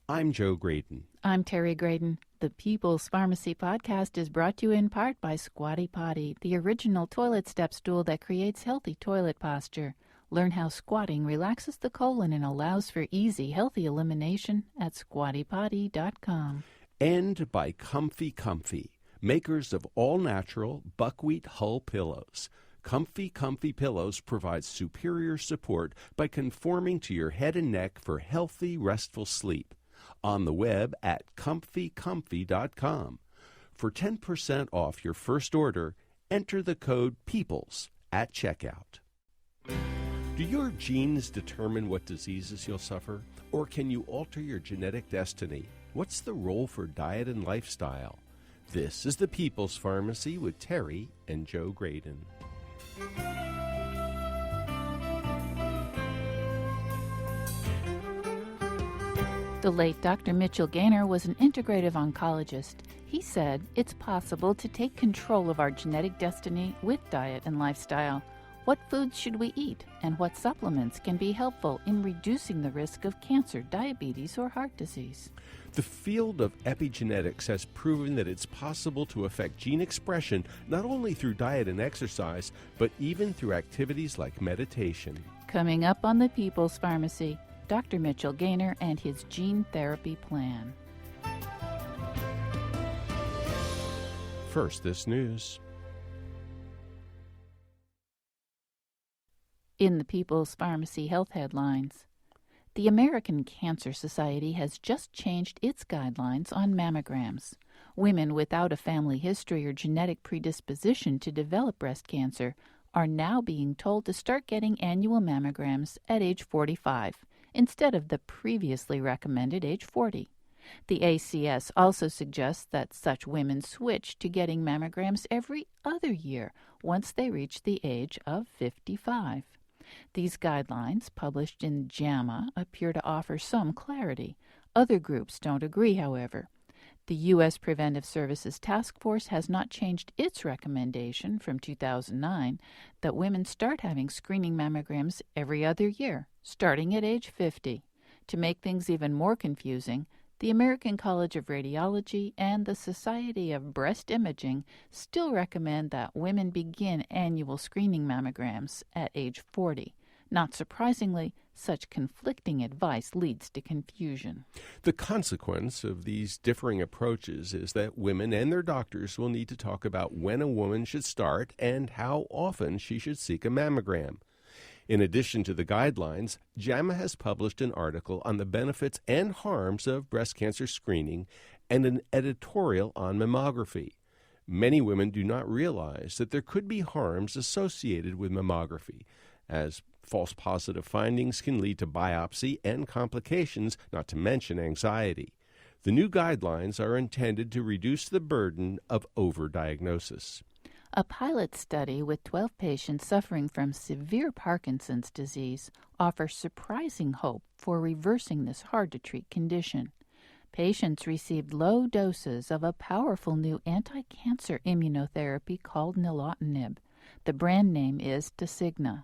I'm Joe Graydon. I'm Terry Graydon. The People's Pharmacy podcast is brought to you in part by Squatty Potty, the original toilet step stool that creates healthy toilet posture. Learn how squatting relaxes the colon and allows for easy, healthy elimination at squattypotty.com. And by Comfy, makers of all-natural buckwheat hull pillows. Comfy pillows provide superior support by conforming to your head and neck for healthy, restful sleep. On the web at comfycomfy.com. For 10% off your first order, enter the code PEOPLES at checkout. Do your genes determine what diseases you'll suffer? Or can you alter your genetic destiny? What's the role for diet and lifestyle? This is the People's Pharmacy with Terry and Joe Graydon. The late Dr. Mitchell Gaynor was an integrative oncologist. He said it's possible to take control of our genetic destiny with diet and lifestyle. What foods should we eat, and what supplements can be helpful in reducing the risk of cancer, diabetes, or heart disease? The field of epigenetics has proven that it's possible to affect gene expression not only through diet and exercise, but even through activities like meditation. Coming up on the People's Pharmacy, Dr. Mitchell Gaynor and his gene therapy plan. First, this news. In the People's Pharmacy Health Headlines, the American Cancer Society has just changed its guidelines on mammograms. Women without a family history or genetic predisposition to develop breast cancer are now being told to start getting annual mammograms at age 45, instead of the previously recommended age 40. The ACS also suggests that such women switch to getting mammograms every other year once they reach the age of 55. These guidelines, published in JAMA, appear to offer some clarity. Other groups don't agree, however. The U.S. Preventive Services Task Force has not changed its recommendation from 2009 that women start having screening mammograms every other year, starting at age 50. To make things even more confusing, the American College of Radiology and the Society of Breast Imaging still recommend that women begin annual screening mammograms at age 40. Not surprisingly, such conflicting advice leads to confusion. The consequence of these differing approaches is that women and their doctors will need to talk about when a woman should start and how often she should seek a mammogram. In addition to the guidelines, JAMA has published an article on the benefits and harms of breast cancer screening and an editorial on mammography. Many women do not realize that there could be harms associated with mammography, as false positive findings can lead to biopsy and complications, not to mention anxiety. The new guidelines are intended to reduce the burden of overdiagnosis. A pilot study with 12 patients suffering from severe Parkinson's disease offers surprising hope for reversing this hard-to-treat condition. Patients received low doses of a powerful new anti-cancer immunotherapy called nilotinib. The brand name is Tasigna.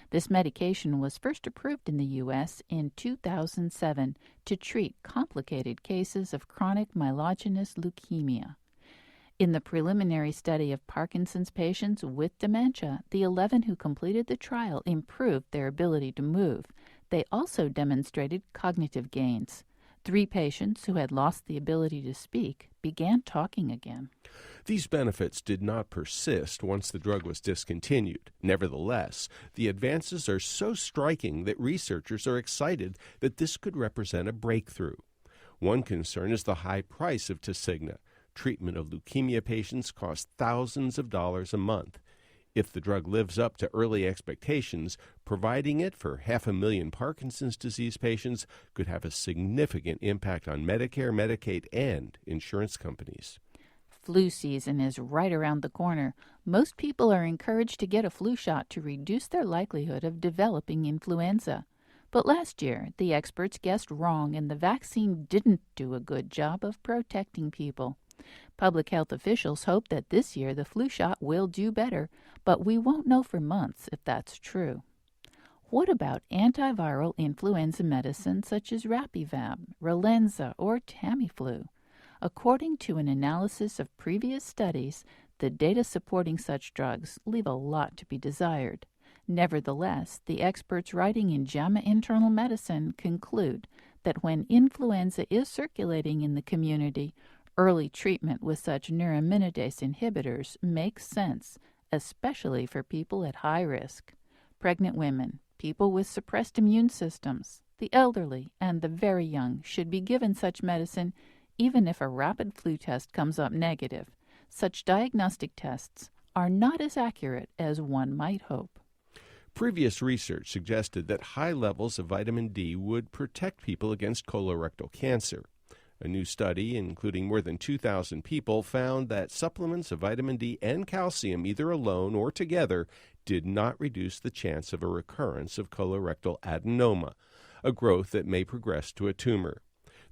This medication was first approved in the U.S. in 2007 to treat complicated cases of chronic myelogenous leukemia. In the preliminary study of Parkinson's patients with dementia, the 11 who completed the trial improved their ability to move. They also demonstrated cognitive gains. 3 patients who had lost the ability to speak began talking again. These benefits did not persist once the drug was discontinued. Nevertheless, the advances are so striking that researchers are excited that this could represent a breakthrough. One concern is the high price of Tasigna. Treatment of leukemia patients costs thousands of dollars a month. If the drug lives up to early expectations, providing it for 500,000 Parkinson's disease patients could have a significant impact on Medicare, Medicaid, and insurance companies. Flu season is right around the corner. Most people are encouraged to get a flu shot to reduce their likelihood of developing influenza. But last year, the experts guessed wrong, and the vaccine didn't do a good job of protecting people. Public health officials hope that this year the flu shot will do better, but we won't know for months if that's true. What about antiviral influenza medicine such as Rapivab, Relenza, or Tamiflu? According to an analysis of previous studies, the data supporting such drugs leave a lot to be desired. Nevertheless, the experts writing in JAMA Internal Medicine conclude that when influenza is circulating in the community, early treatment with such neuraminidase inhibitors makes sense, especially for people at high risk. Pregnant women, people with suppressed immune systems, the elderly, and the very young should be given such medicine even if a rapid flu test comes up negative. Such diagnostic tests are not as accurate as one might hope. Previous research suggested that high levels of vitamin D would protect people against colorectal cancer. A new study, including more than 2,000 people, found that supplements of vitamin D and calcium, either alone or together, did not reduce the chance of a recurrence of colorectal adenoma, a growth that may progress to a tumor.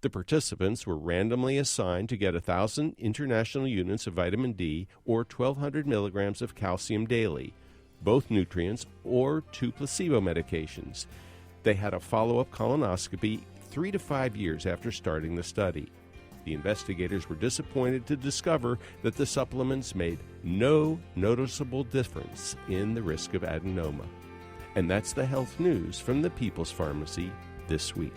The participants were randomly assigned to get 1,000 international units of vitamin D or 1,200 milligrams of calcium daily, both nutrients or 2 placebo medications. They had a follow-up colonoscopy 3 to 5 years after starting the study. The investigators were disappointed to discover that the supplements made no noticeable difference in the risk of adenoma. And that's the health news from the People's Pharmacy this week.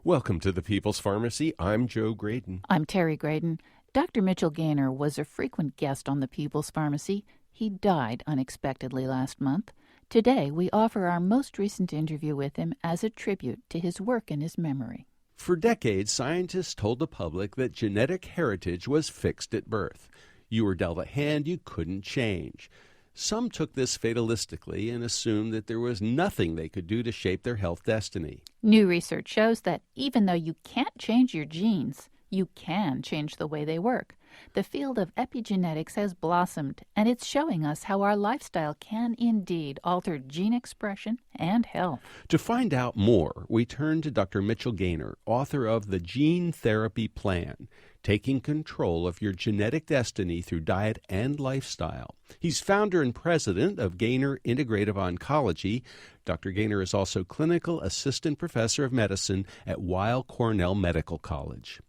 Welcome to the People's Pharmacy. I'm Joe Graydon. I'm Terry Graydon. Dr. Mitchell Gaynor was a frequent guest on the People's Pharmacy. He died unexpectedly last month. Today, we offer our most recent interview with him as a tribute to his work and his memory. For decades, scientists told the public that genetic heritage was fixed at birth. You were dealt a hand you couldn't change. Some took this fatalistically and assumed that there was nothing they could do to shape their health destiny. New research shows that even though you can't change your genes, you can change the way they work. The field of epigenetics has blossomed, and it's showing us how our lifestyle can indeed alter gene expression and health. To find out more, we turn to Dr. Mitchell Gaynor, author of The Gene Therapy Plan, Taking Control of Your Genetic Destiny Through Diet and Lifestyle. He's founder and president of Gaynor Integrative Oncology. Dr. Gaynor is also clinical assistant professor of medicine at Weill Cornell Medical College.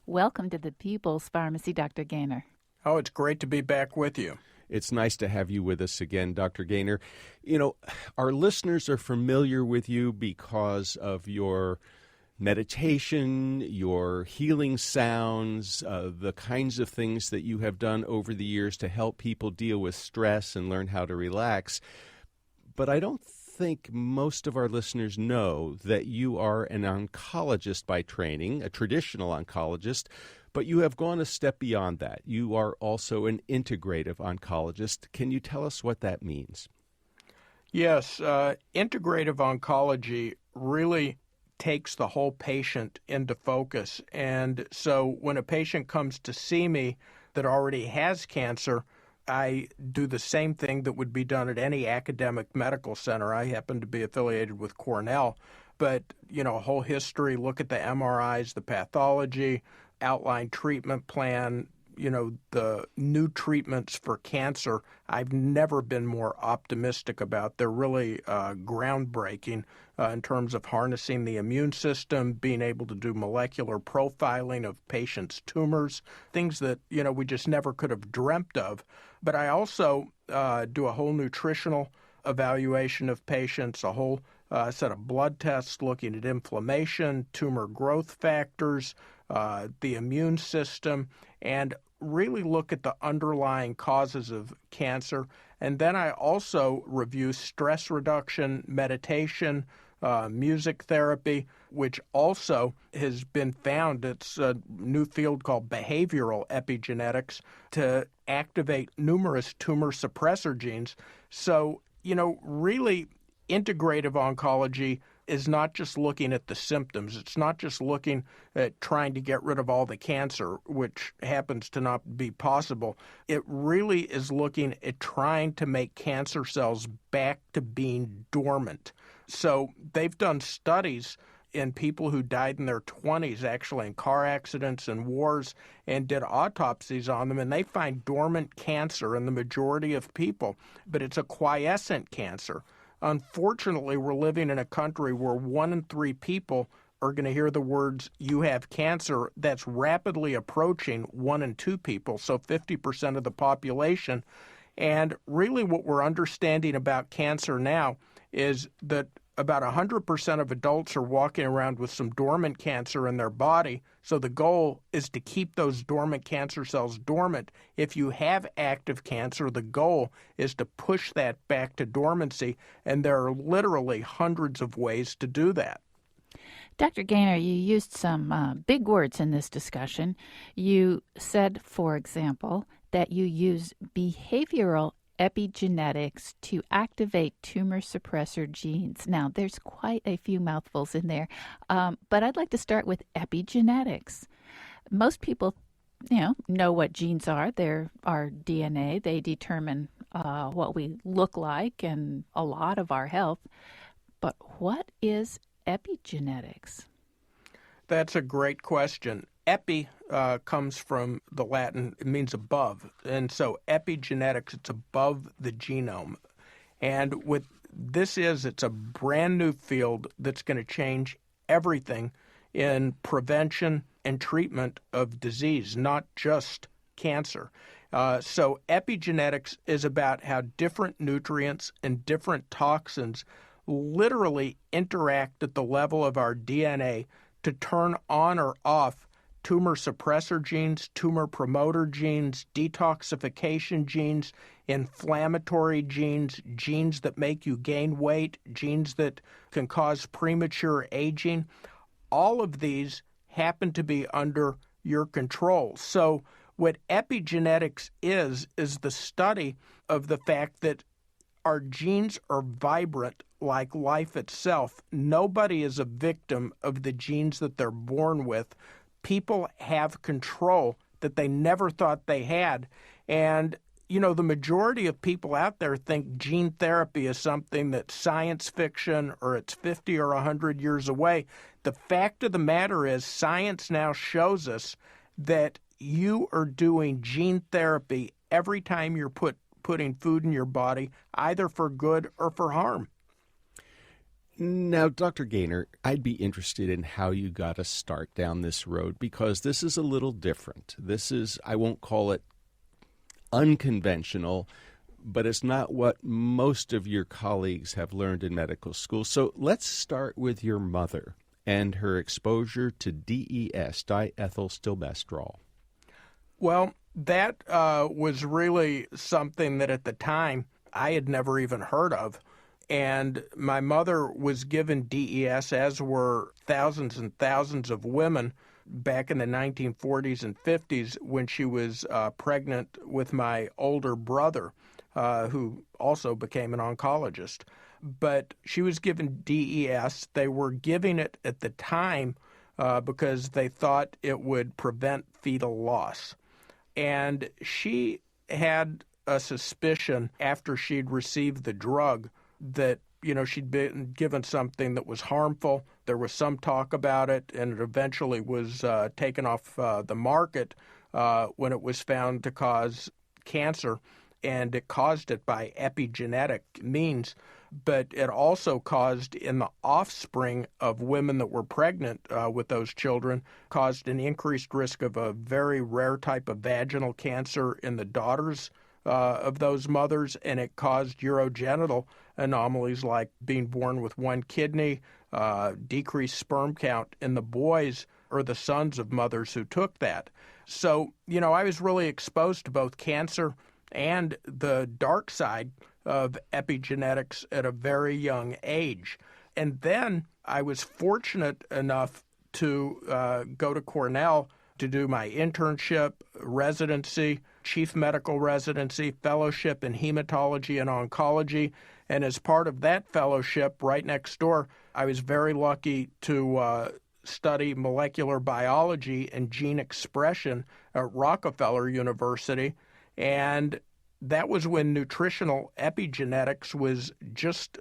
Welcome to the People's Pharmacy, Dr. Gaynor. Oh, it's great to be back with you. It's nice to have you with us again, Dr. Gaynor. You know, our listeners are familiar with you because of your meditation, your healing sounds, the kinds of things that you have done over the years to help people deal with stress and learn how to relax. But I don't think most of our listeners know that you are an oncologist by training, a traditional oncologist, but you have gone a step beyond that. You are also an integrative oncologist. Can you tell us what that means? Yes, integrative oncology really takes the whole patient into focus. And so when a patient comes to see me that already has cancer, I do the same thing that would be done at any academic medical center. I happen to be affiliated with Cornell, but, a whole history, look at the MRIs, the pathology, outline treatment plan, the new treatments for cancer. I've never been more optimistic about. They're really groundbreaking in terms of harnessing the immune system, being able to do molecular profiling of patients' tumors, things that, we just never could have dreamt of. But I also do a whole nutritional evaluation of patients, a whole set of blood tests looking at inflammation, tumor growth factors, the immune system, and really look at the underlying causes of cancer. And then I also review stress reduction, meditation, music therapy, which also has been found, it's a new field called behavioral epigenetics, to activate numerous tumor suppressor genes. So, really integrative oncology is not just looking at the symptoms. It's not just looking at trying to get rid of all the cancer, which happens to not be possible. It really is looking at trying to make cancer cells back to being dormant. So they've done studies in people who died in their 20s, actually in car accidents and wars, and did autopsies on them, and they find dormant cancer in the majority of people, but it's a quiescent cancer. Unfortunately, we're living in a country where 1 in 3 people are going to hear the words, "you have cancer." That's rapidly approaching 1 in 2 people, so 50% of the population. And really what we're understanding about cancer now is that about 100% of adults are walking around with some dormant cancer in their body. So the goal is to keep those dormant cancer cells dormant. If you have active cancer, the goal is to push that back to dormancy. And there are literally hundreds of ways to do that. Dr. Gaynor, you used some big words in this discussion. You said, for example, that you use behavioral epigenetics to activate tumor suppressor genes. Now, there's quite a few mouthfuls in there, but I'd like to start with epigenetics. Most people, know what genes are. They're our DNA. They determine what we look like and a lot of our health. But what is epigenetics? That's a great question. Epi comes from the Latin, it means above. And so epigenetics, it's above the genome. And what this is, it's a brand new field that's going to change everything in prevention and treatment of disease, not just cancer. So epigenetics is about how different nutrients and different toxins literally interact at the level of our DNA to turn on or off tumor suppressor genes, tumor promoter genes, detoxification genes, inflammatory genes, genes that make you gain weight, genes that can cause premature aging. All of these happen to be under your control. So what epigenetics is the study of the fact that our genes are vibrant like life itself. Nobody is a victim of the genes that they're born with. People have control that they never thought they had. And, the majority of people out there think gene therapy is something that's science fiction or it's 50 or 100 years away. The fact of the matter is science now shows us that you are doing gene therapy every time you're putting food in your body, either for good or for harm. Now, Dr. Gaynor, I'd be interested in how you got to start down this road, because this is a little different. This is, I won't call it unconventional, but it's not what most of your colleagues have learned in medical school. So let's start with your mother and her exposure to DES, diethylstilbestrol. Well, that was really something that at the time I had never even heard of. And my mother was given DES, as were thousands and thousands of women back in the 1940s and 50s when she was pregnant with my older brother, who also became an oncologist. But she was given DES. They were giving it at the time because they thought it would prevent fetal loss. And she had a suspicion after she'd received the drug that, she'd been given something that was harmful. There was some talk about it, and it eventually was taken off the market when it was found to cause cancer, and it caused it by epigenetic means. But it also caused, in the offspring of women that were pregnant with those children, caused an increased risk of a very rare type of vaginal cancer in the daughters of those mothers, and it caused urogenital anomalies like being born with one kidney, decreased sperm count in the boys or the sons of mothers who took that. So, I was really exposed to both cancer and the dark side of epigenetics at a very young age. And then I was fortunate enough to go to Cornell to do my internship, residency, chief medical residency, fellowship in hematology and oncology. And as part of that fellowship, right next door, I was very lucky to study molecular biology and gene expression at Rockefeller University. And that was when nutritional epigenetics was just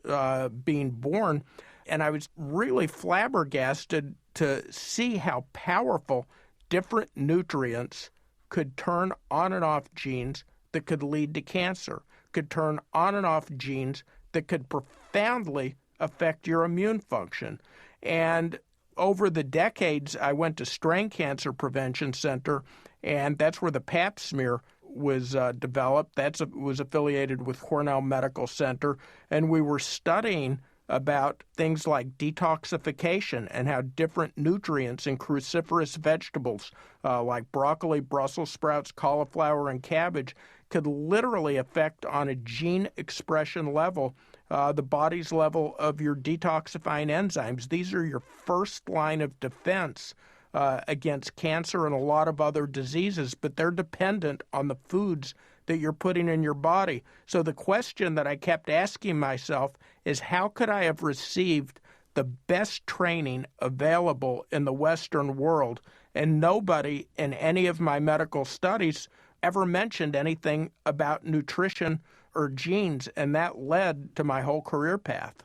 being born. And I was really flabbergasted to see how powerful different nutrients could turn on and off genes that could lead to cancer, could turn on and off genes that could profoundly affect your immune function. And over the decades, I went to Strain Cancer Prevention Center, and that's where the Pap smear was developed. That was affiliated with Cornell Medical Center, and we were studying about things like detoxification and how different nutrients in cruciferous vegetables like broccoli, Brussels sprouts, cauliflower, and cabbage could literally affect on a gene expression level the body's level of your detoxifying enzymes. These are your first line of defense against cancer and a lot of other diseases, but they're dependent on the foods that you're putting in your body. So the question that I kept asking myself is, how could I have received the best training available in the Western world, and nobody in any of my medical studies ever mentioned anything about nutrition or genes, and that led to my whole career path.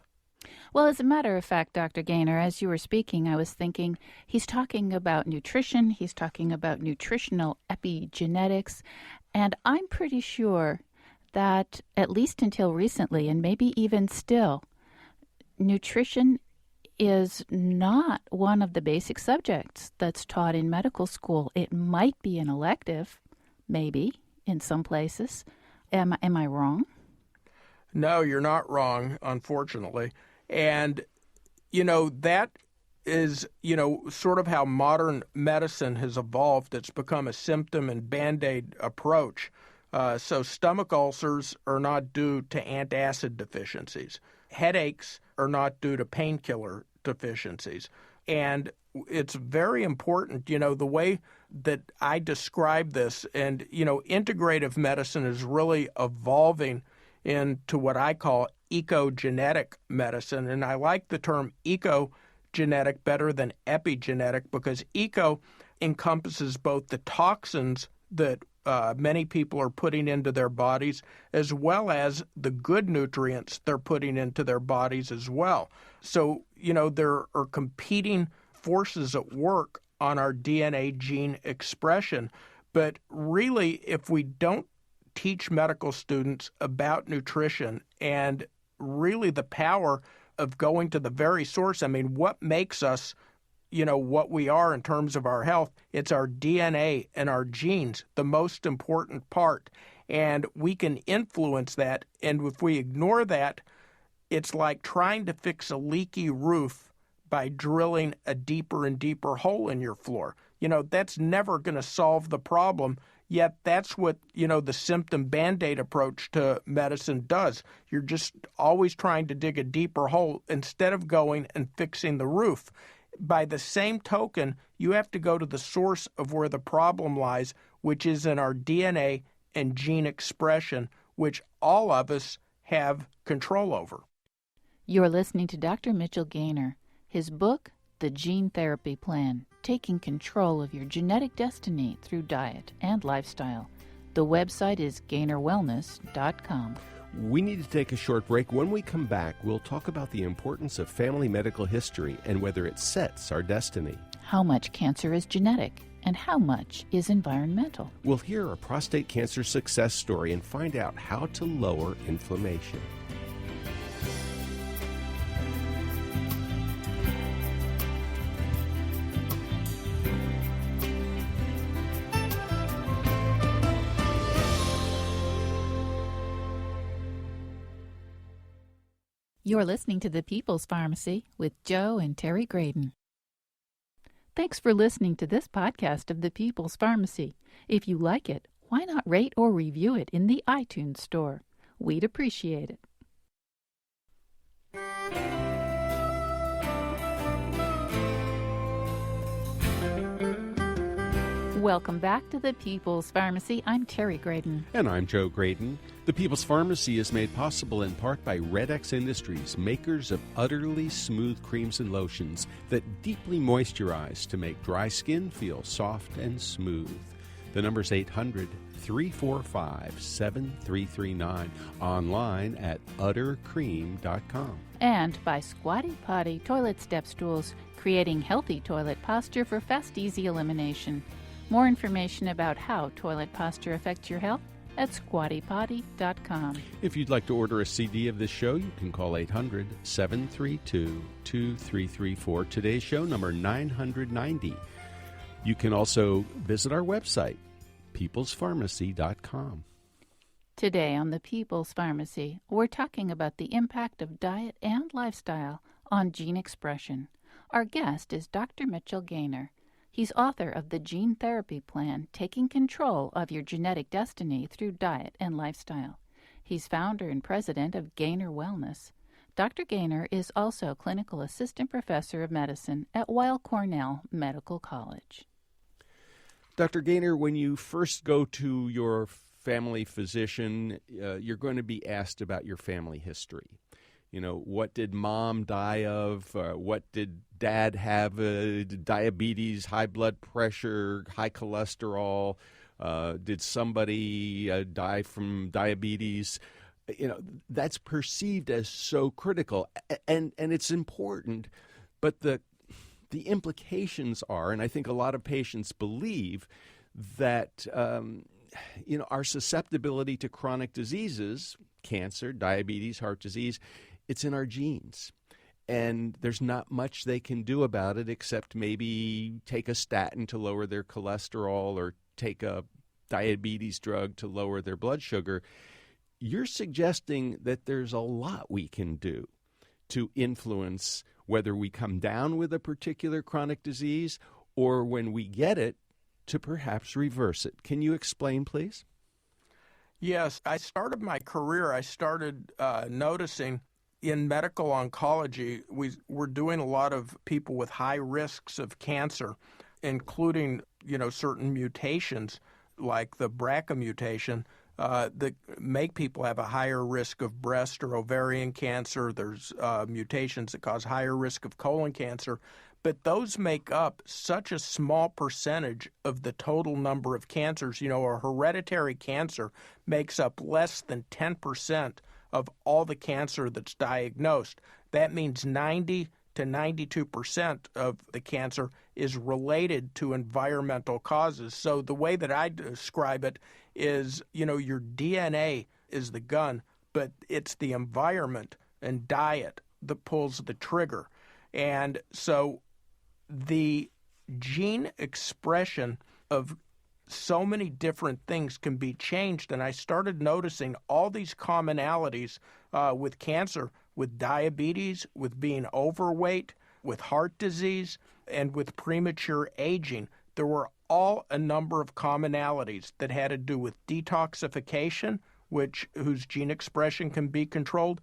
Well, as a matter of fact, Dr. Gaynor, as you were speaking, I was thinking he's talking about nutrition, he's talking about nutritional epigenetics, and I'm pretty sure that at least until recently, and maybe even still, nutrition is not one of the basic subjects that's taught in medical school. It might be an elective, maybe, in some places. Am I wrong? No, you're not wrong, unfortunately. And, that is, sort of how modern medicine has evolved. It's become a symptom and Band-Aid approach. So stomach ulcers are not due to antacid deficiencies. Headaches are not due to painkiller deficiencies. And it's very important, the way that I describe this, and, integrative medicine is really evolving into what I call ecogenetic medicine. And I like the term ecogenetic better than epigenetic because eco encompasses both the toxins that many people are putting into their bodies, as well as the good nutrients they're putting into their bodies as well. So, there are competing forces at work on our DNA gene expression. But really, if we don't teach medical students about nutrition and really the power of going to the very source, what makes us what we are in terms of our health, it's our DNA and our genes, the most important part. And we can influence that. And if we ignore that, it's like trying to fix a leaky roof by drilling a deeper and deeper hole in your floor. That's never going to solve the problem. Yet that's what, the symptom Band-Aid approach to medicine does. You're just always trying to dig a deeper hole instead of going and fixing the roof. By the same token, you have to go to the source of where the problem lies, which is in our DNA and gene expression, which all of us have control over. You're listening to Dr. Mitchell Gaynor. His book, The Gene Therapy Plan, Taking Control of Your Genetic Destiny Through Diet and Lifestyle. The website is gaynorwellness.com. We need to take a short break. When we come back, we'll talk about the importance of family medical history and whether it sets our destiny. How much cancer is genetic and how much is environmental? We'll hear a prostate cancer success story and find out how to lower inflammation. You're listening to The People's Pharmacy with Joe and Terry Graydon. Thanks for listening to this podcast of The People's Pharmacy. If you like it, why not rate or review it in the iTunes store? We'd appreciate it. Welcome back to The People's Pharmacy. I'm Terry Graydon. And I'm Joe Graydon. The People's Pharmacy is made possible in part by Red X Industries, makers of utterly smooth creams and lotions that deeply moisturize to make dry skin feel soft and smooth. The number's 800-345-7339. Online at uttercream.com. And by Squatty Potty Toilet Step Stools, creating healthy toilet posture for fast, easy elimination. More information about how toilet posture affects your health at squattypotty.com. If you'd like to order a CD of this show, you can call 800-732-2334. Today's show, number 990. You can also visit our website, peoplespharmacy.com. Today on the People's Pharmacy, we're talking about the impact of diet and lifestyle on gene expression. Our guest is Dr. Mitchell Gaynor. He's author of the Gene Therapy Plan, Taking Control of Your Genetic Destiny Through Diet and Lifestyle. He's founder and president of Gaynor Wellness. Dr. Gaynor is also clinical assistant professor of medicine at Weill Cornell Medical College. Dr. Gaynor, when you first go to your family physician, you're going to be asked about your family history. You know, what did mom die of? What did dad have? Diabetes, high blood pressure, high cholesterol? Did somebody die from diabetes? You know, that's perceived as so critical, and it's important. But the implications are, and I think a lot of patients believe that our susceptibility to chronic diseases, cancer, diabetes, heart disease, it's in our genes. And there's not much they can do about it except maybe take a statin to lower their cholesterol or take a diabetes drug to lower their blood sugar. You're suggesting that there's a lot we can do to influence whether we come down with a particular chronic disease or when we get it, to perhaps reverse it. Can you explain, please? Yes, I started my career, noticing in medical oncology, we're doing a lot of people with high risks of cancer, including, certain mutations like the BRCA mutation that make people have a higher risk of breast or ovarian cancer. There's mutations that cause higher risk of colon cancer. But those make up such a small percentage of the total number of cancers. A hereditary cancer makes up less than 10% of all the cancer that's diagnosed. That means 90 to 92% of the cancer is related to environmental causes. So the way that I describe it is, your DNA is the gun, but it's the environment and diet that pulls the trigger. And so the gene expression of so many different things can be changed, and I started noticing all these commonalities with cancer, with diabetes, with being overweight, with heart disease, and with premature aging. There were all a number of commonalities that had to do with detoxification, whose gene expression can be controlled,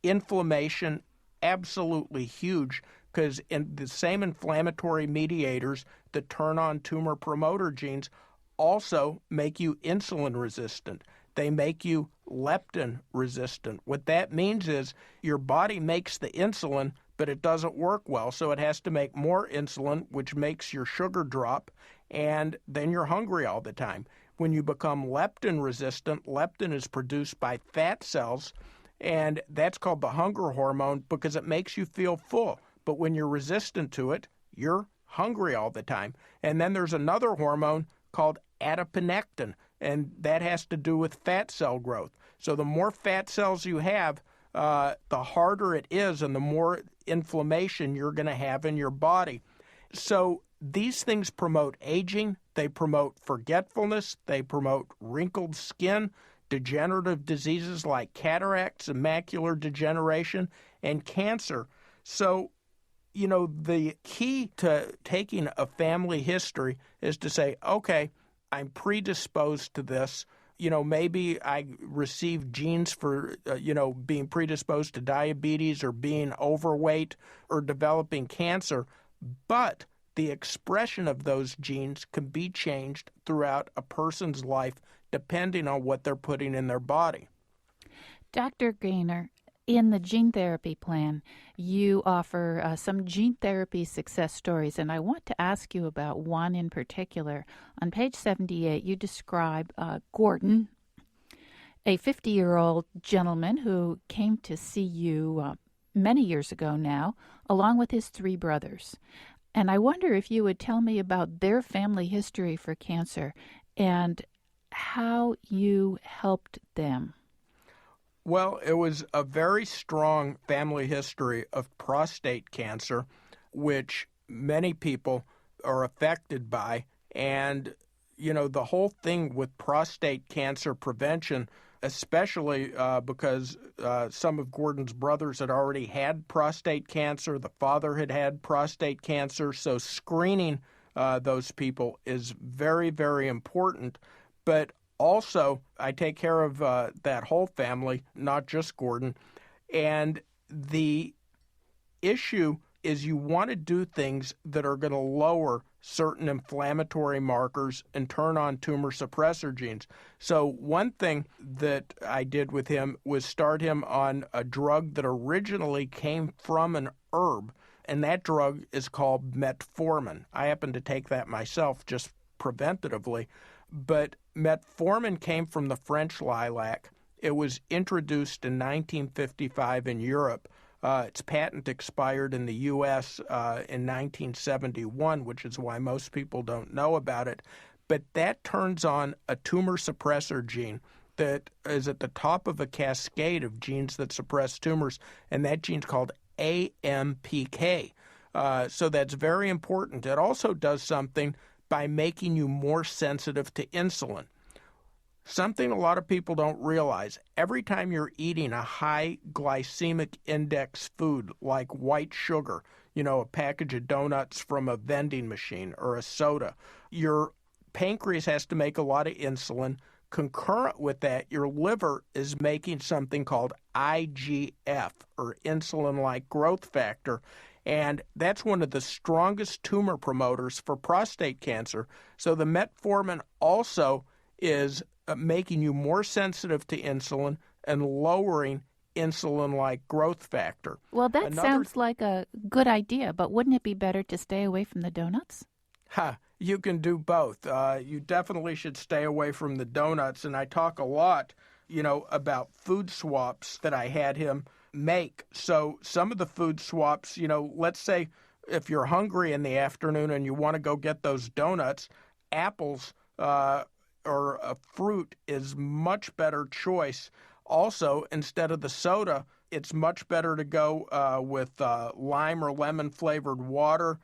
inflammation, absolutely huge, because in the same inflammatory mediators that turn on tumor promoter genes also make you insulin resistant. They make you leptin resistant. What that means is your body makes the insulin, but it doesn't work well, so it has to make more insulin, which makes your sugar drop, and then you're hungry all the time. When you become leptin resistant, leptin is produced by fat cells, and that's called the hunger hormone because it makes you feel full. But when you're resistant to it, you're hungry all the time. And then there's another hormone called adiponectin, and that has to do with fat cell growth. So the more fat cells you have, the harder it is and the more inflammation you're going to have in your body. So these things promote aging, they promote forgetfulness, they promote wrinkled skin, degenerative diseases like cataracts and macular degeneration, and cancer. So, the key to taking a family history is to say, okay, I'm predisposed to this. Maybe I received genes for, being predisposed to diabetes or being overweight or developing cancer, but the expression of those genes can be changed throughout a person's life depending on what they're putting in their body. Dr. Gaynor, In the gene therapy plan, you offer some gene therapy success stories, and I want to ask you about one in particular. On page 78, you describe Gordon, a 50-year-old gentleman who came to see you many years ago now, along with his 3 brothers. And I wonder if you would tell me about their family history for cancer and how you helped them. Well, it was a very strong family history of prostate cancer, which many people are affected by. And, the whole thing with prostate cancer prevention, especially because some of Gordon's brothers had already had prostate cancer, the father had had prostate cancer, so screening those people is very, very important. But also, I take care of that whole family, not just Gordon. And the issue is you want to do things that are going to lower certain inflammatory markers and turn on tumor suppressor genes. So one thing that I did with him was start him on a drug that originally came from an herb, and that drug is called metformin. I happen to take that myself just preventatively. But metformin came from the French lilac. It was introduced in 1955 in Europe. Its patent expired in the U.S. In 1971, which is why most people don't know about it. But that turns on a tumor suppressor gene that is at the top of a cascade of genes that suppress tumors, and that gene's called AMPK. So that's very important. It also does something by making you more sensitive to insulin. Something a lot of people don't realize, every time you're eating a high glycemic index food like white sugar, a package of donuts from a vending machine or a soda, your pancreas has to make a lot of insulin. Concurrent with that, your liver is making something called IGF, or insulin-like growth factor, and that's one of the strongest tumor promoters for prostate cancer. So the metformin also is making you more sensitive to insulin and lowering insulin-like growth factor. Well, that sounds like a good idea, but wouldn't it be better to stay away from the donuts? You can do both. You definitely should stay away from the donuts, and I talk a lot, about food swaps that I had him make. So some of the food swaps, let's say if you're hungry in the afternoon and you want to go get those donuts, apples or a fruit is much better choice. Also, instead of the soda, it's much better to go with lime or lemon flavored water,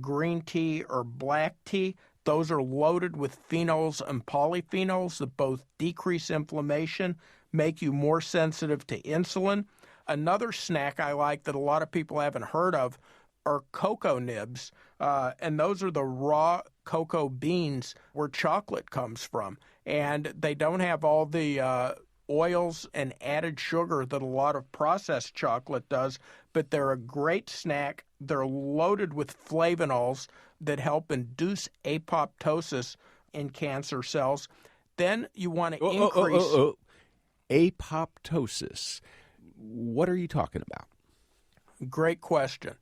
green tea or black tea. Those are loaded with phenols and polyphenols that both decrease inflammation, make you more sensitive to insulin. Another snack I like that a lot of people haven't heard of are cocoa nibs, and those are the raw cocoa beans where chocolate comes from. And they don't have all the oils and added sugar that a lot of processed chocolate does, but they're a great snack. They're loaded with flavonols that help induce apoptosis in cancer cells. Then you want to increase... Apoptosis. What are you talking about? Great question.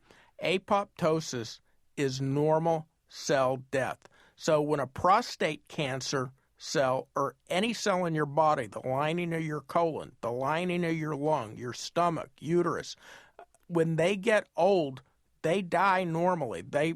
Apoptosis is normal cell death. So when a prostate cancer cell or any cell in your body, the lining of your colon, the lining of your lung, your stomach, uterus, when they get old, they die normally. They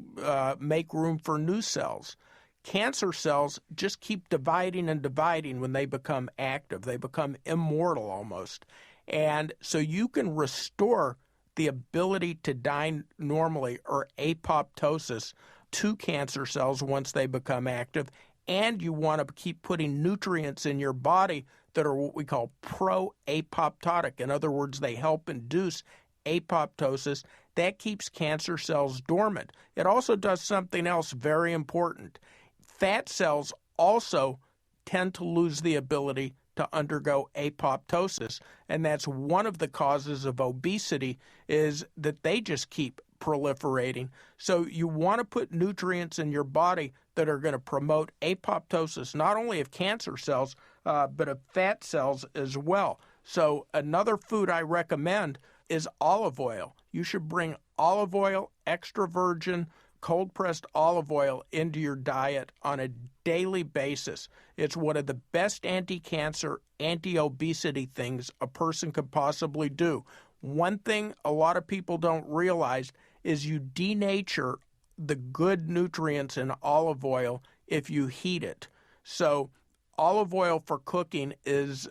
make room for new cells. Cancer cells just keep dividing and dividing when they become active. They become immortal almost. And so you can restore the ability to die normally, or apoptosis, to cancer cells once they become active. And you want to keep putting nutrients in your body that are what we call pro-apoptotic. In other words, they help induce apoptosis. That keeps cancer cells dormant. It also does something else very important. Fat cells also tend to lose the ability to undergo apoptosis, and that's one of the causes of obesity, is that they just keep proliferating. So you want to put nutrients in your body that are going to promote apoptosis, not only of cancer cells, but of fat cells as well. So another food I recommend is olive oil. You should bring olive oil, extra virgin, cold-pressed olive oil into your diet on a daily basis. It's one of the best anti-cancer, anti-obesity things a person could possibly do. One thing a lot of people don't realize is you denature the good nutrients in olive oil if you heat it. So olive oil for cooking is,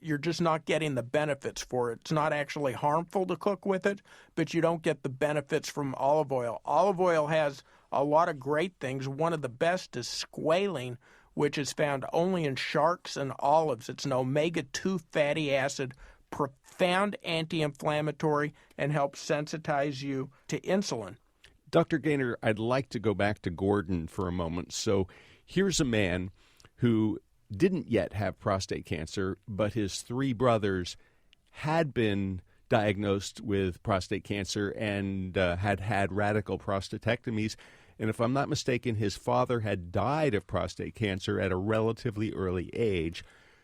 you're just not getting the benefits for it. It's not actually harmful to cook with it, but you don't get the benefits from olive oil. Olive oil has a lot of great things. One of the best is squalene, which is found only in sharks and olives. It's an omega-2 fatty acid, profound anti-inflammatory, and helps sensitize you to insulin. Dr. Gaynor, I'd like to go back to Gordon for a moment. So here's a man who didn't yet have prostate cancer, but his three brothers had been diagnosed with prostate cancer and had had radical prostatectomies. And if I'm not mistaken, his father had died of prostate cancer at a relatively early age.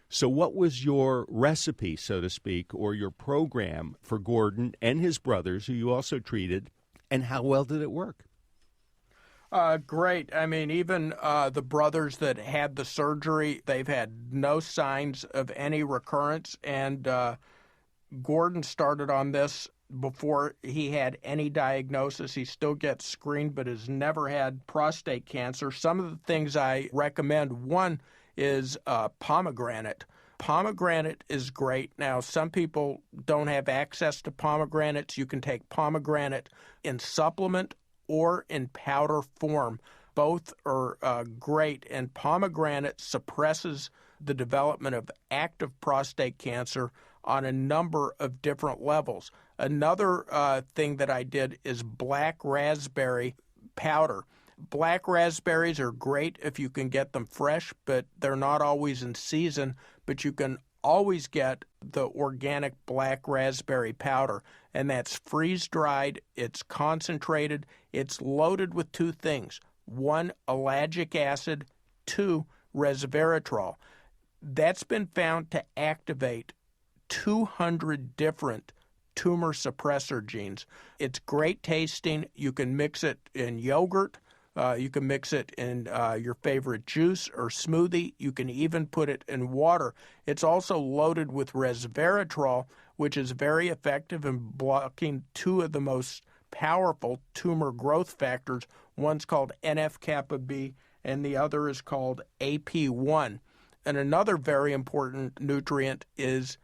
So what was your recipe, so to speak, or your program for Gordon and his brothers, who you also treated, and how well did it work? Great. I mean, even the brothers that had the surgery, they've had no signs of any recurrence. And Gordon started on this before he had any diagnosis. He still gets screened, but has never had prostate cancer. Some of the things I recommend, one is pomegranate. Pomegranate is great. Now, some people don't have access to pomegranates. You can take pomegranate in supplement or in powder form. Both are great, and pomegranate suppresses the development of active prostate cancer on a number of different levels. Another thing that I did is black raspberry powder. Black raspberries are great if you can get them fresh, but they're not always in season, but you can always get the organic black raspberry powder, and that's freeze-dried, it's concentrated, it's loaded with two things. One, ellagic acid, two, resveratrol. That's been found to activate 200 different tumor suppressor genes. It's great tasting. You can mix it in yogurt. You can mix it in your favorite juice or smoothie. You can even put it in water. It's also loaded with resveratrol, which is very effective in blocking two of the most powerful tumor growth factors. One's called NF-kappa B, and the other is called AP1. And another very important nutrient is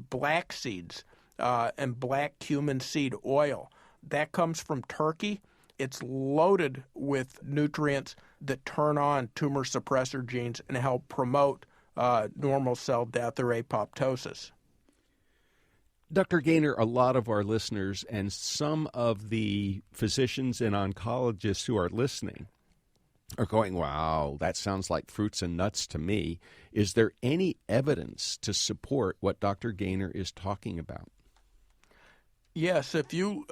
black seeds and black cumin seed oil. That comes from Turkey. It's loaded with nutrients that turn on tumor suppressor genes and help promote normal cell death or apoptosis. Dr. Gaynor, a lot of our listeners and some of the physicians and oncologists who are listening are going, wow, that sounds like fruits and nuts to me. Is there any evidence to support what Dr. Gaynor is talking about? Yes, if you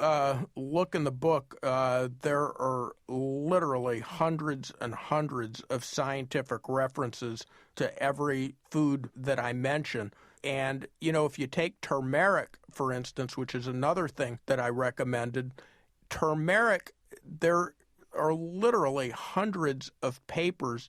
look in the book, there are literally hundreds and hundreds of scientific references to every food that I mention. And, you know, if you take turmeric, for instance, which is another thing that I recommended, turmeric, there are literally hundreds of papers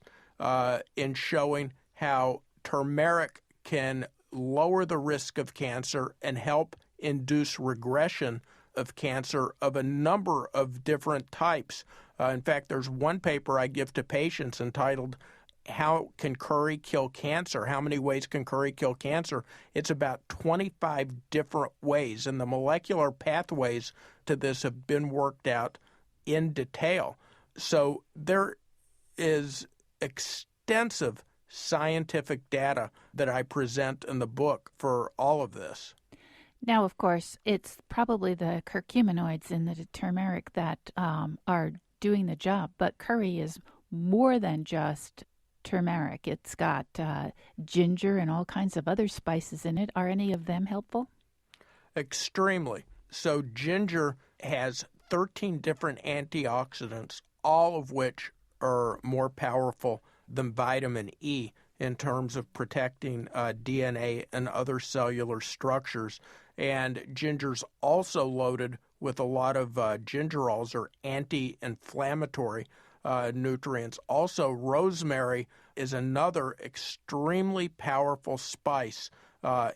in showing how turmeric can lower the risk of cancer and help induce regression of cancer of a number of different types. In fact, there's one paper I give to patients entitled, How Can Curry Kill Cancer? How many ways can curry kill cancer? It's about 25 different ways, and the molecular pathways to this have been worked out in detail. So there is extensive scientific data that I present in the book for all of this. Now, of course, it's probably the curcuminoids in the turmeric that are doing the job, but curry is more than just turmeric. It's got ginger and all kinds of other spices in it. Are any of them helpful? Extremely. So ginger has 13 different antioxidants, all of which are more powerful than vitamin E. in terms of protecting DNA and other cellular structures. And ginger's also loaded with a lot of gingerols, or anti-inflammatory nutrients. Also, rosemary is another extremely powerful spice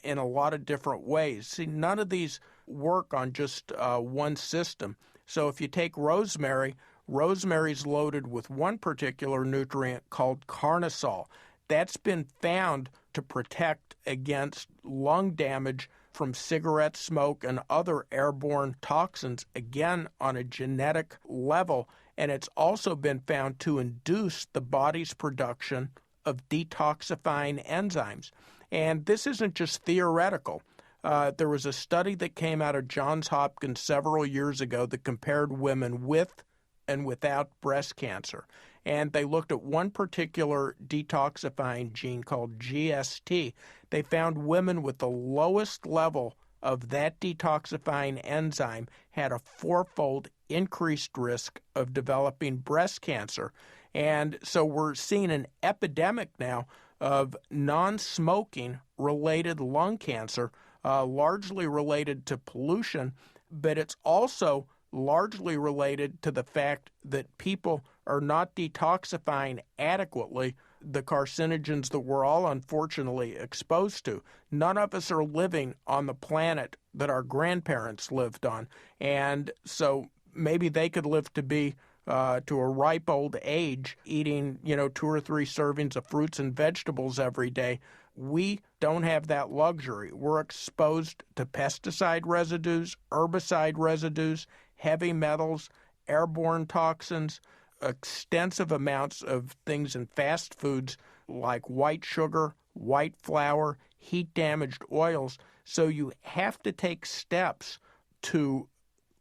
in a lot of different ways. See, none of these work on just one system. So if you take rosemary, rosemary's loaded with one particular nutrient called carnosol. That's been found to protect against lung damage from cigarette smoke and other airborne toxins, again on a genetic level. And it's also been found to induce the body's production of detoxifying enzymes. And this isn't just theoretical. There was a study that came out of Johns Hopkins several years ago that compared women with and without breast cancer. And they looked at one particular detoxifying gene called GST. They found women with the lowest level of that detoxifying enzyme had a 4-fold increased risk of developing breast cancer. And so we're seeing an epidemic now of non-smoking related lung cancer, largely related to pollution, but it's also largely related to the fact that people are not detoxifying adequately the carcinogens that we're all unfortunately exposed to. None of us are living on the planet that our grandparents lived on. And so maybe they could live to be to a ripe old age eating, 2 or 3 servings of fruits and vegetables every day. We don't have that luxury. We're exposed to pesticide residues, herbicide residues, heavy metals, airborne toxins, extensive amounts of things in fast foods like white sugar, white flour, heat-damaged oils. So you have to take steps to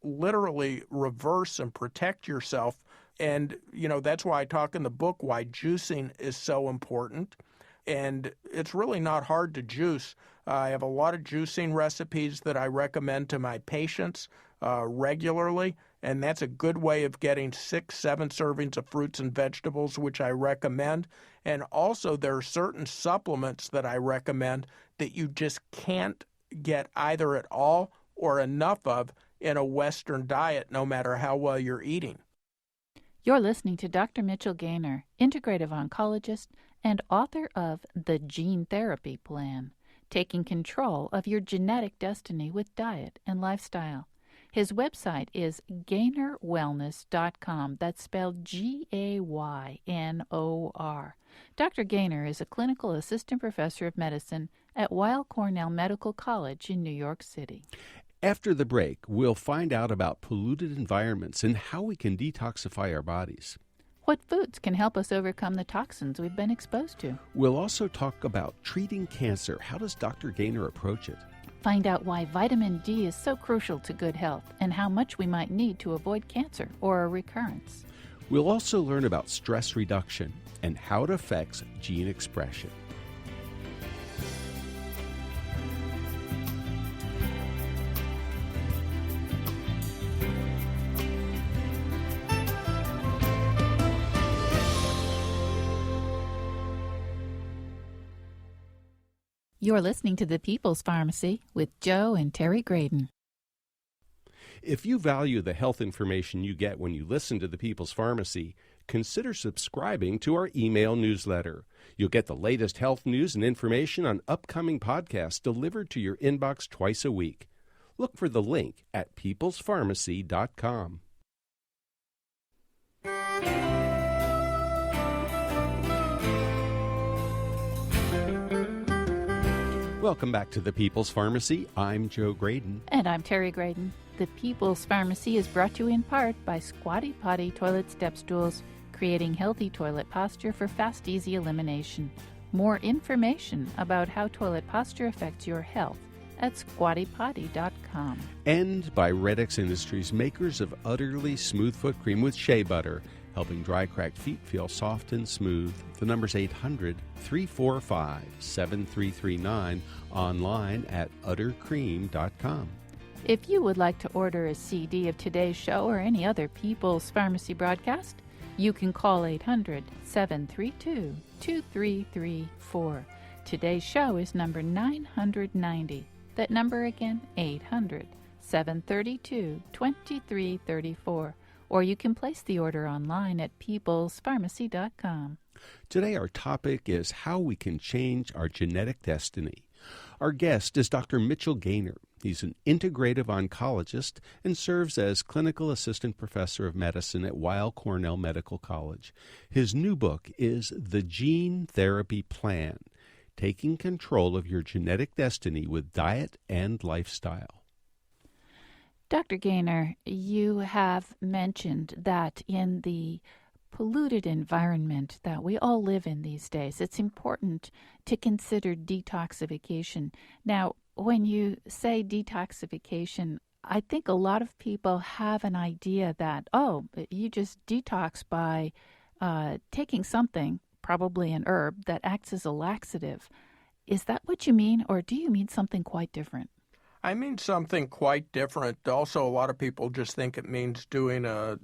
literally reverse and protect yourself. And, that's why I talk in the book why juicing is so important. And it's really not hard to juice. I have a lot of juicing recipes that I recommend to my patients regularly, and that's a good way of getting 6, 7 servings of fruits and vegetables, which I recommend. And also there are certain supplements that I recommend that you just can't get either at all or enough of in a Western diet, no matter how well you're eating. You're listening to Dr. Mitchell Gaynor, integrative oncologist and author of The Gene Therapy Plan, taking control of your genetic destiny with diet and lifestyle. His website is gaynorwellness.com. That's spelled Gaynor. Dr. Gaynor is a clinical assistant professor of medicine at Weill Cornell Medical College in New York City. After the break, we'll find out about polluted environments and how we can detoxify our bodies. What foods can help us overcome the toxins we've been exposed to? We'll also talk about treating cancer. How does Dr. Gaynor approach it? Find out why vitamin D is so crucial to good health and how much we might need to avoid cancer or a recurrence. We'll also learn about stress reduction and how it affects gene expression. You're listening to The People's Pharmacy with Joe and Terry Graydon. If you value the health information you get when you listen to The People's Pharmacy, consider subscribing to our email newsletter. You'll get the latest health news and information on upcoming podcasts delivered to your inbox twice a week. Look for the link at peoplespharmacy.com. Welcome back to the People's Pharmacy. I'm Joe Graydon. And I'm Terry Graydon. The People's Pharmacy is brought to you in part by Squatty Potty Toilet Step Stools, creating healthy toilet posture for fast, easy elimination. More information about how toilet posture affects your health at squattypotty.com. And by Redx Industries, makers of utterly smooth foot cream with shea butter, helping dry, cracked feet feel soft and smooth. The number's 800-345-7339, online at uttercream.com. If you would like to order a CD of today's show or any other People's Pharmacy broadcast, you can call 800-732-3700. 2334. Today's show is number 990. That number again, 800-732-2334. Or you can place the order online at peoplespharmacy.com. Today our topic is how we can change our genetic destiny. Our guest is Dr. Mitchell Gaynor. He's an integrative oncologist and serves as clinical assistant professor of medicine at Weill Cornell Medical College. His new book is The Gene Therapy Plan, Taking Control of Your Genetic Destiny with Diet and Lifestyle. Dr. Gaynor, you have mentioned that in the polluted environment that we all live in these days, it's important to consider detoxification. Now, when you say detoxification, I think a lot of people have an idea that, you just detox by taking something, probably an herb, that acts as a laxative. Is that what you mean, or do you mean something quite different? I mean something quite different. Also, a lot of people just think it means doing a,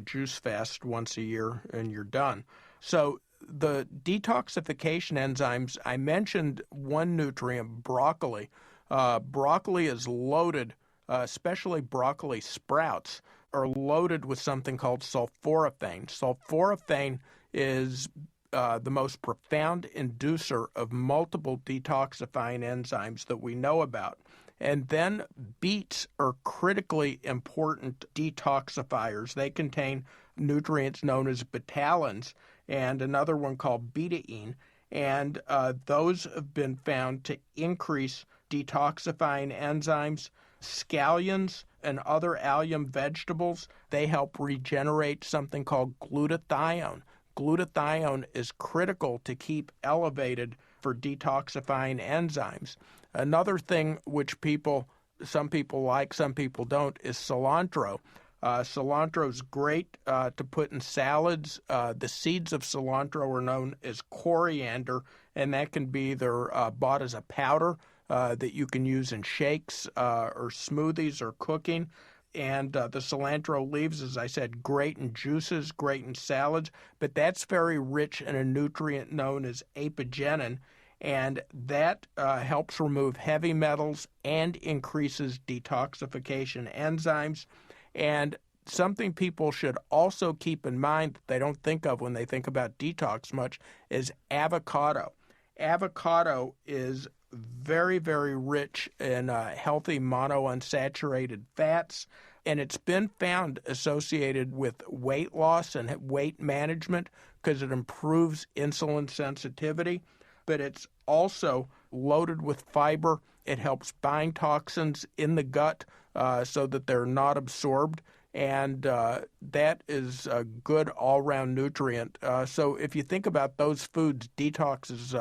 juice fast once a year and you're done. So the detoxification enzymes, I mentioned one nutrient, broccoli. Broccoli is loaded, especially broccoli sprouts, are loaded with something called sulforaphane. Sulforaphane is the most profound inducer of multiple detoxifying enzymes that we know about. And then beets are critically important detoxifiers. They contain nutrients known as betalains and another one called betaine. And those have been found to increase detoxifying enzymes. Scallions and other allium vegetables, they help regenerate something called glutathione. Glutathione is critical to keep elevated for detoxifying enzymes. Another thing which some people like, some people don't, is cilantro. Cilantro is great to put in salads. The seeds of cilantro are known as coriander, and that can be either bought as a powder that you can use in shakes or smoothies or cooking. And the cilantro leaves, as I said, great in juices, great in salads, but that's very rich in a nutrient known as apigenin, and that helps remove heavy metals and increases detoxification enzymes. And something people should also keep in mind that they don't think of when they think about detox much is avocado. Avocado is very, very rich in healthy monounsaturated fats, and it's been found associated with weight loss and weight management because it improves insulin sensitivity. But it's also loaded with fiber. It helps bind toxins in the gut so that they're not absorbed, and that is a good all-round nutrient. So if you think about those foods, detox is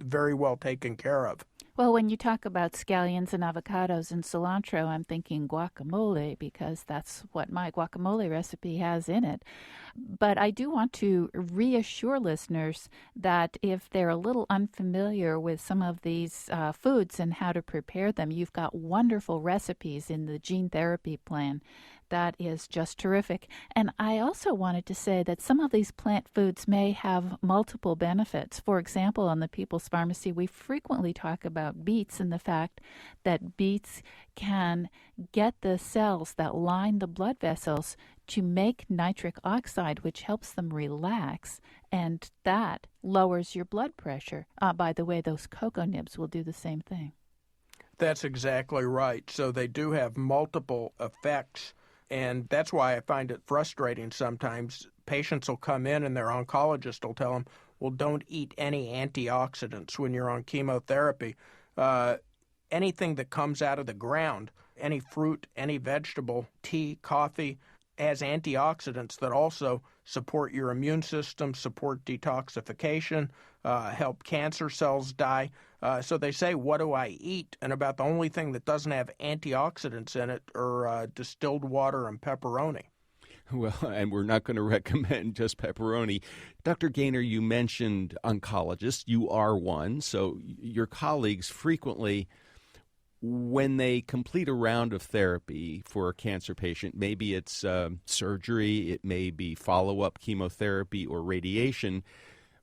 very well taken care of. Well, when you talk about scallions and avocados and cilantro, I'm thinking guacamole because that's what my guacamole recipe has in it. But I do want to reassure listeners that if they're a little unfamiliar with some of these foods and how to prepare them, you've got wonderful recipes in the Gene Therapy Plan. That is just terrific. And I also wanted to say that some of these plant foods may have multiple benefits. For example, on the People's Pharmacy, we frequently talk about beets and the fact that beets can get the cells that line the blood vessels to make nitric oxide, which helps them relax, and that lowers your blood pressure. By the way, those cocoa nibs will do the same thing. That's exactly right. So they do have multiple effects. And that's why I find it frustrating sometimes. Patients will come in and their oncologist will tell them, well, don't eat any antioxidants when you're on chemotherapy. Anything that comes out of the ground, any fruit, any vegetable, tea, coffee, has antioxidants that also support your immune system, support detoxification, help cancer cells die. So they say, what do I eat? And about the only thing that doesn't have antioxidants in it are distilled water and pepperoni. Well, and we're not going to recommend just pepperoni. Dr. Gaynor, you mentioned oncologists. You are one. So your colleagues frequently, when they complete a round of therapy for a cancer patient, maybe it's surgery, it may be follow-up chemotherapy or radiation,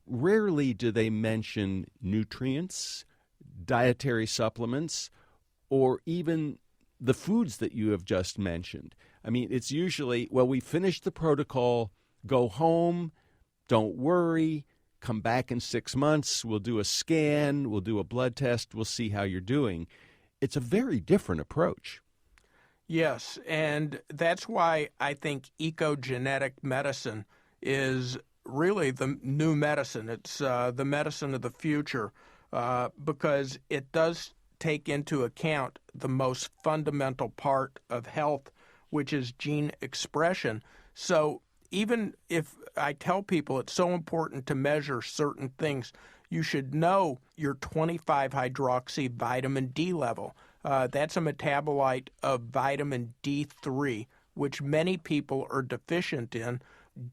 rarely do they mention nutrients, dietary supplements, or even the foods that you have just mentioned. I mean, it's usually, well, we finished the protocol, go home, don't worry, come back in 6 months, we'll do a scan, we'll do a blood test, we'll see how you're doing. It's a very different approach. Yes, and that's why I think ecogenetic medicine is really the new medicine. It's the medicine of the future because it does take into account the most fundamental part of health, which is gene expression. So even if I tell people it's so important to measure certain things, you should know your 25-hydroxy vitamin D level. That's a metabolite of vitamin D3, which many people are deficient in.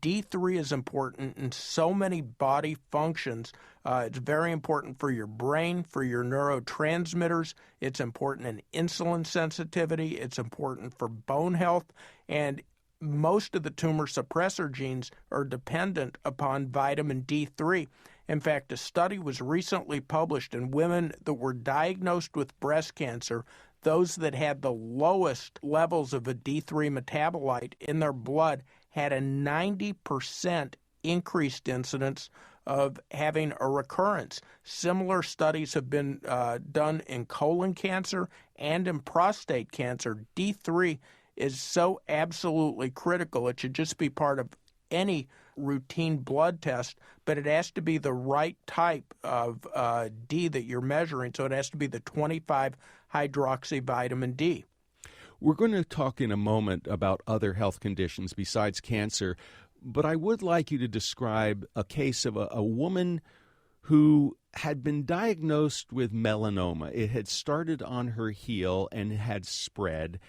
D3 is important in so many body functions. It's very important for your brain, for your neurotransmitters. It's important in insulin sensitivity. It's important for bone health. And most of the tumor suppressor genes are dependent upon vitamin D3. In fact, a study was recently published in women that were diagnosed with breast cancer. Those that had the lowest levels of a D3 metabolite in their blood had a 90% increased incidence of having a recurrence. Similar studies have been done in colon cancer and in prostate cancer. D3 is so absolutely critical. It should just be part of any routine blood test, but it has to be the right type of D that you're measuring, so it has to be the 25-hydroxy vitamin D. We're going to talk in a moment about other health conditions besides cancer, but I would like you to describe a case of a woman who had been diagnosed with melanoma. It had started on her heel and had spread.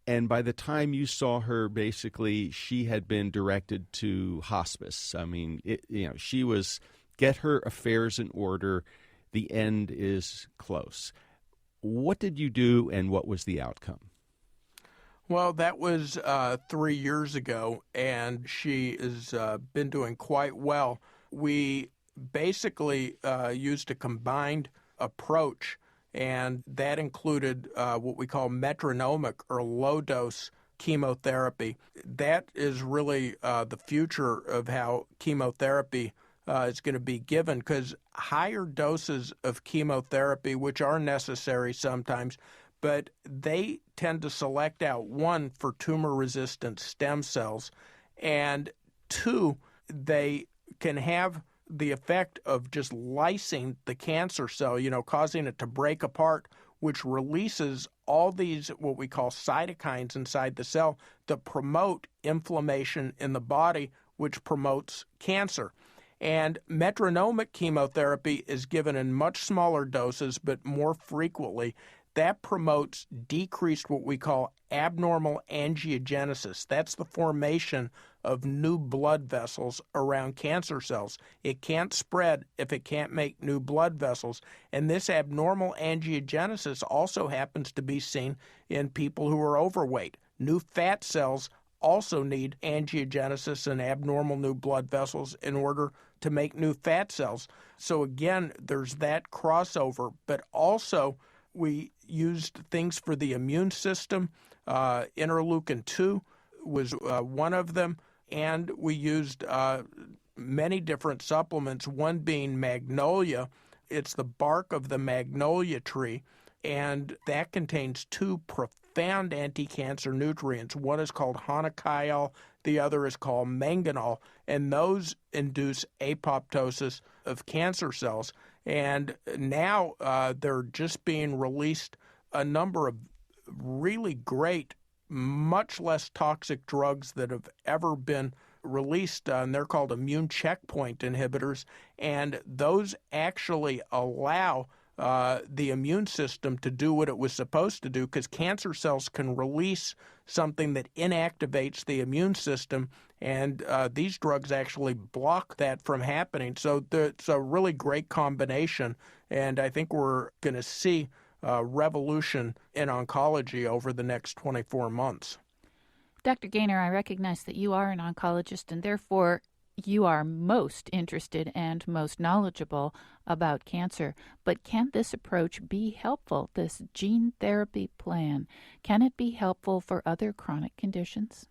And by the time you saw her, basically, she had been directed to hospice. I mean, she was, get her affairs in order. The end is close. What did you do, and what was the outcome? Well, that was 3 years ago, and she has been doing quite well. We basically used a combined approach, and that included what we call metronomic or low-dose chemotherapy. That is really the future of how chemotherapy is going to be given, because higher doses of chemotherapy, which are necessary sometimes, but they tend to select out, one, for tumor-resistant stem cells, and two, they can have the effect of just lysing the cancer cell, causing it to break apart, which releases all these what we call cytokines inside the cell that promote inflammation in the body, which promotes cancer. And metronomic chemotherapy is given in much smaller doses but more frequently. That promotes decreased what we call abnormal angiogenesis. That's the formation of new blood vessels around cancer cells. It can't spread if it can't make new blood vessels. And this abnormal angiogenesis also happens to be seen in people who are overweight. New fat cells also need angiogenesis and abnormal new blood vessels in order to make new fat cells. So again, there's that crossover, but also we used things for the immune system. Interleukin-2 was one of them, and we used many different supplements, one being magnolia. It's the bark of the magnolia tree, and that contains two profound anti-cancer nutrients. One is called honochiol, the other is called manganol, and those induce apoptosis of cancer cells. And now they're just being released a number of really great, much less toxic drugs that have ever been released, and they're called immune checkpoint inhibitors, and those actually allow the immune system to do what it was supposed to do, because cancer cells can release something that inactivates the immune system, and these drugs actually block that from happening. So it's a really great combination, and I think we're going to see a revolution in oncology over the next 24 months. Dr. Gaynor, I recognize that you are an oncologist, and therefore You are most interested and most knowledgeable about cancer, but can this approach be helpful, this gene therapy plan? Can it be helpful for other chronic conditions?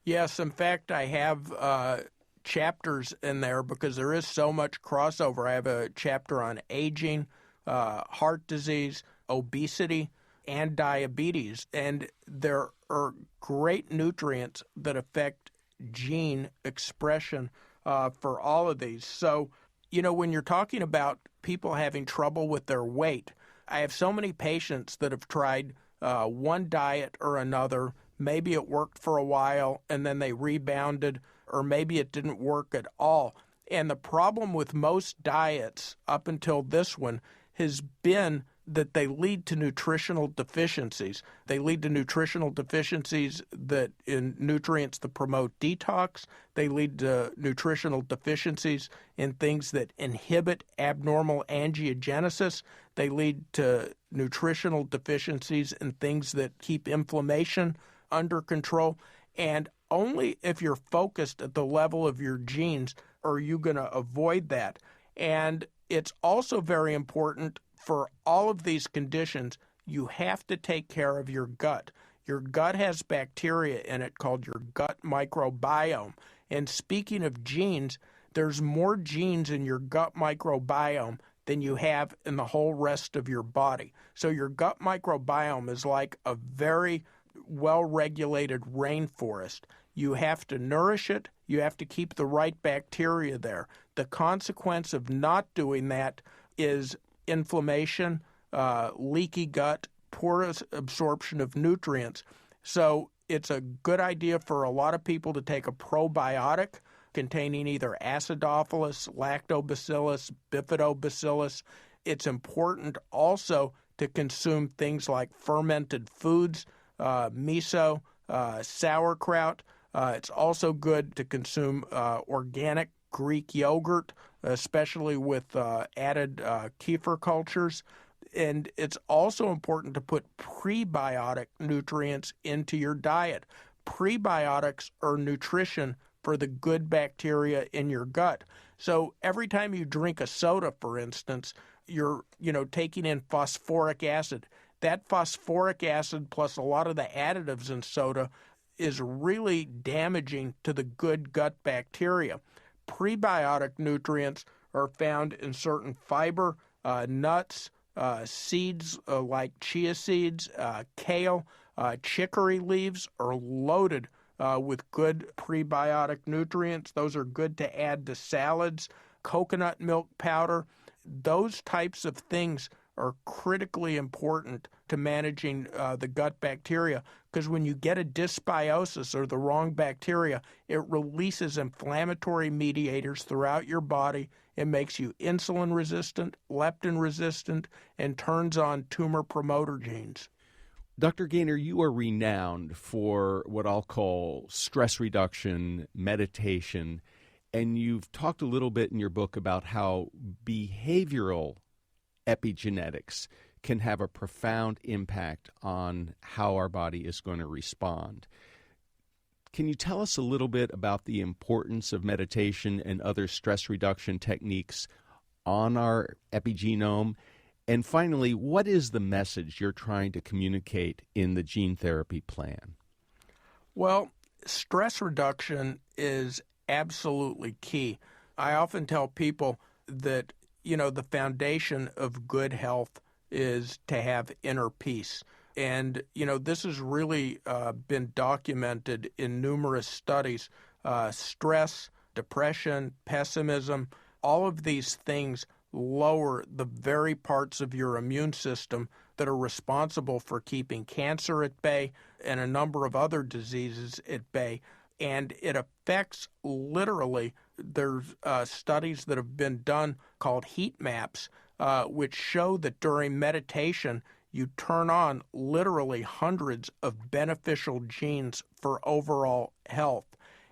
Yes, in fact, I have chapters in there because there is so much crossover. I have a chapter on aging, heart disease, obesity, and diabetes, and there are great nutrients that affect gene expression for all of these. So, when you're talking about people having trouble with their weight, I have so many patients that have tried one diet or another. Maybe it worked for a while and then they rebounded, or maybe it didn't work at all. And the problem with most diets up until this one has been that they lead to nutritional deficiencies. They lead to nutritional deficiencies that in nutrients that promote detox. They lead to nutritional deficiencies in things that inhibit abnormal angiogenesis. They lead to nutritional deficiencies in things that keep inflammation under control. And only if you're focused at the level of your genes are you going to avoid that. And it's also very important for all of these conditions, you have to take care of your gut. Your gut has bacteria in it called your gut microbiome. And speaking of genes, there's more genes in your gut microbiome than you have in the whole rest of your body. So your gut microbiome is like a very well-regulated rainforest. You have to nourish it. You have to keep the right bacteria there. The consequence of not doing that is inflammation, leaky gut, poor absorption of nutrients. So it's a good idea for a lot of people to take a probiotic containing either acidophilus, lactobacillus, bifidobacillus. It's important also to consume things like fermented foods, miso, sauerkraut. It's also good to consume organic Greek yogurt, especially with added kefir cultures. And it's also important to put prebiotic nutrients into your diet. Prebiotics are nutrition for the good bacteria in your gut. So every time you drink a soda, for instance, you're taking in phosphoric acid. That phosphoric acid plus a lot of the additives in soda is really damaging to the good gut bacteria. Prebiotic nutrients are found in certain fiber, nuts, seeds like chia seeds, kale, chicory leaves are loaded with good prebiotic nutrients. Those are good to add to salads. Coconut milk powder, those types of things are critically important to managing the gut bacteria, because when you get a dysbiosis or the wrong bacteria, it releases inflammatory mediators throughout your body. It makes you insulin resistant, leptin resistant, and turns on tumor promoter genes. Dr. Gaynor, you are renowned for what I'll call stress reduction, meditation, and you've talked a little bit in your book about how behavioral epigenetics can have a profound impact on how our body is going to respond. Can you tell us a little bit about the importance of meditation and other stress reduction techniques on our epigenome? And finally, what is the message you're trying to communicate in the gene therapy plan? Well, stress reduction is absolutely key. I often tell people that the foundation of good health is to have inner peace. And, this has really been documented in numerous studies. Stress, depression, pessimism, all of these things lower the very parts of your immune system that are responsible for keeping cancer at bay and a number of other diseases at bay. And it affects literally, there's studies that have been done called heat maps, which show that during meditation, you turn on literally hundreds of beneficial genes for overall health.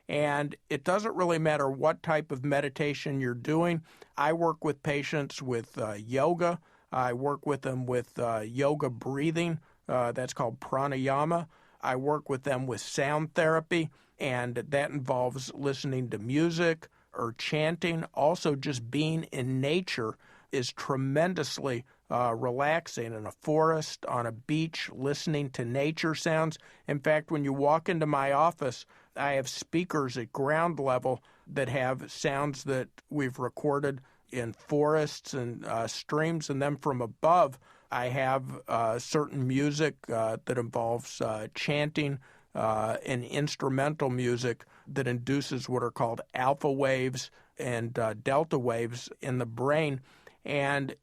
And it doesn't really matter what type of meditation you're doing. I work with patients with yoga. I work with them with yoga breathing. That's called pranayama. I work with them with sound therapy, and that involves listening to music, or chanting. Also, just being in nature is tremendously relaxing. In a forest, on a beach, listening to nature sounds. In fact, when you walk into my office, I have speakers at ground level that have sounds that we've recorded in forests and streams, and then from above, I have certain music that involves chanting and instrumental music that induces what are called alpha waves and delta waves in the brain. And,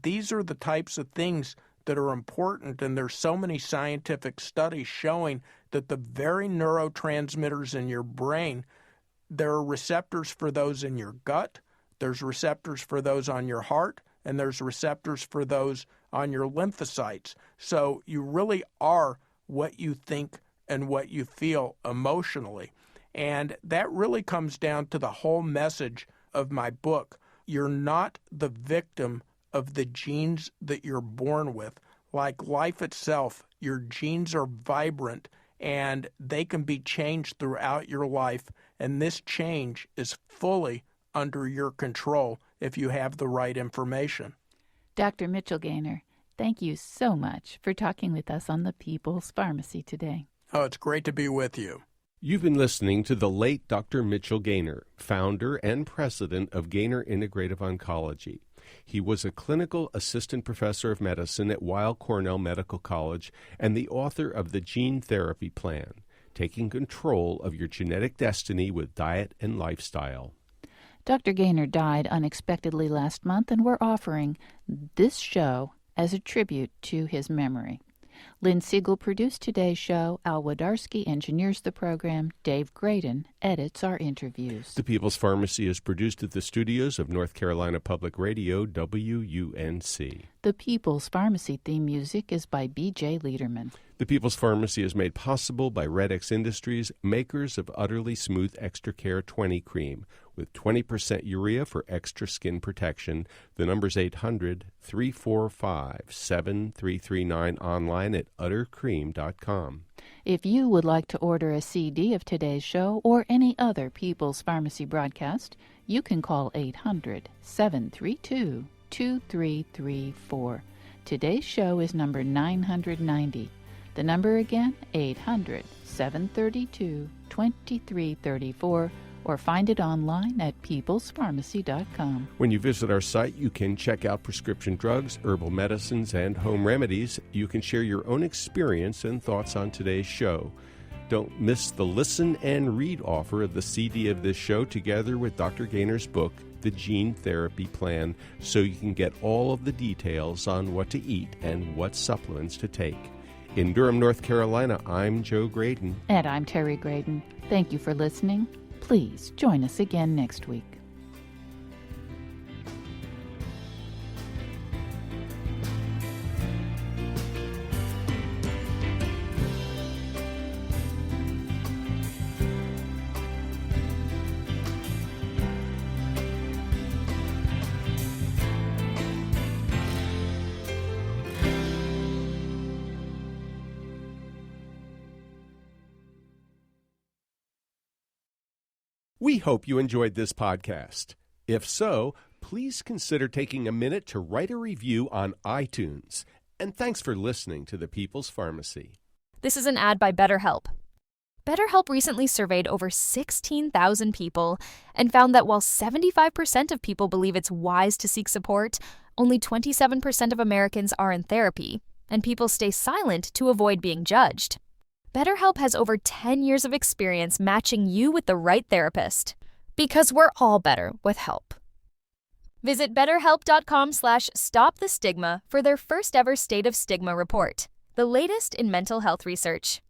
these are the types of things that are important, and there's so many scientific studies showing that the very neurotransmitters in your brain, there are receptors for those in your gut, there's receptors for those on your heart, and there's receptors for those on your lymphocytes. So you really are what you think and what you feel emotionally. And that really comes down to the whole message of my book. You're not the victim of the genes that you're born with. Like life itself, your genes are vibrant and they can be changed throughout your life. And this change is fully under your control if you have the right information. Dr. Mitchell Gaynor, thank you so much for talking with us on the People's Pharmacy today. Oh, it's great to be with you. You've been listening to the late Dr. Mitchell Gaynor, founder and president of Gaynor Integrative Oncology. He was a clinical assistant professor of medicine at Weill Cornell Medical College and the author of the Gene Therapy Plan, taking control of your genetic destiny with diet and lifestyle. Dr. Gaynor died unexpectedly last month, and we're offering this show as a tribute to his memory. Lynn Siegel produced today's show. Al Wodarski engineers the program. Dave Graydon edits our interviews. The People's Pharmacy is produced at the studios of North Carolina Public Radio, WUNC. The People's Pharmacy theme music is by B.J. Liederman. The People's Pharmacy is made possible by Red X Industries, makers of Utterly Smooth Extra Care 20 Cream, with 20% urea for extra skin protection. The number's 800-345-7339, online at uttercream.com. If you would like to order a CD of today's show or any other People's Pharmacy broadcast, you can call 800-732-2334. Today's show is number 990. The number again, 800-732-2334, or find it online at peoplespharmacy.com. When you visit our site, you can check out prescription drugs, herbal medicines, and home remedies. You can share your own experience and thoughts on today's show. Don't miss the listen and read offer of the CD of this show together with Dr. Gaynor's book, The Gene Therapy Plan, so you can get all of the details on what to eat and what supplements to take. In Durham, North Carolina, I'm Joe Graydon. And I'm Terry Graydon. Thank you for listening. Please join us again next week. We hope you enjoyed this podcast. If so, please consider taking a minute to write a review on iTunes. And thanks for listening to The People's Pharmacy. This is an ad by BetterHelp. BetterHelp recently surveyed over 16,000 people and found that while 75% of people believe it's wise to seek support, only 27% of Americans are in therapy, and people stay silent to avoid being judged. BetterHelp has over 10 years of experience matching you with the right therapist. Because we're all better with help. Visit BetterHelp.com/StopTheStigma for their first ever State of Stigma report, the latest in mental health research.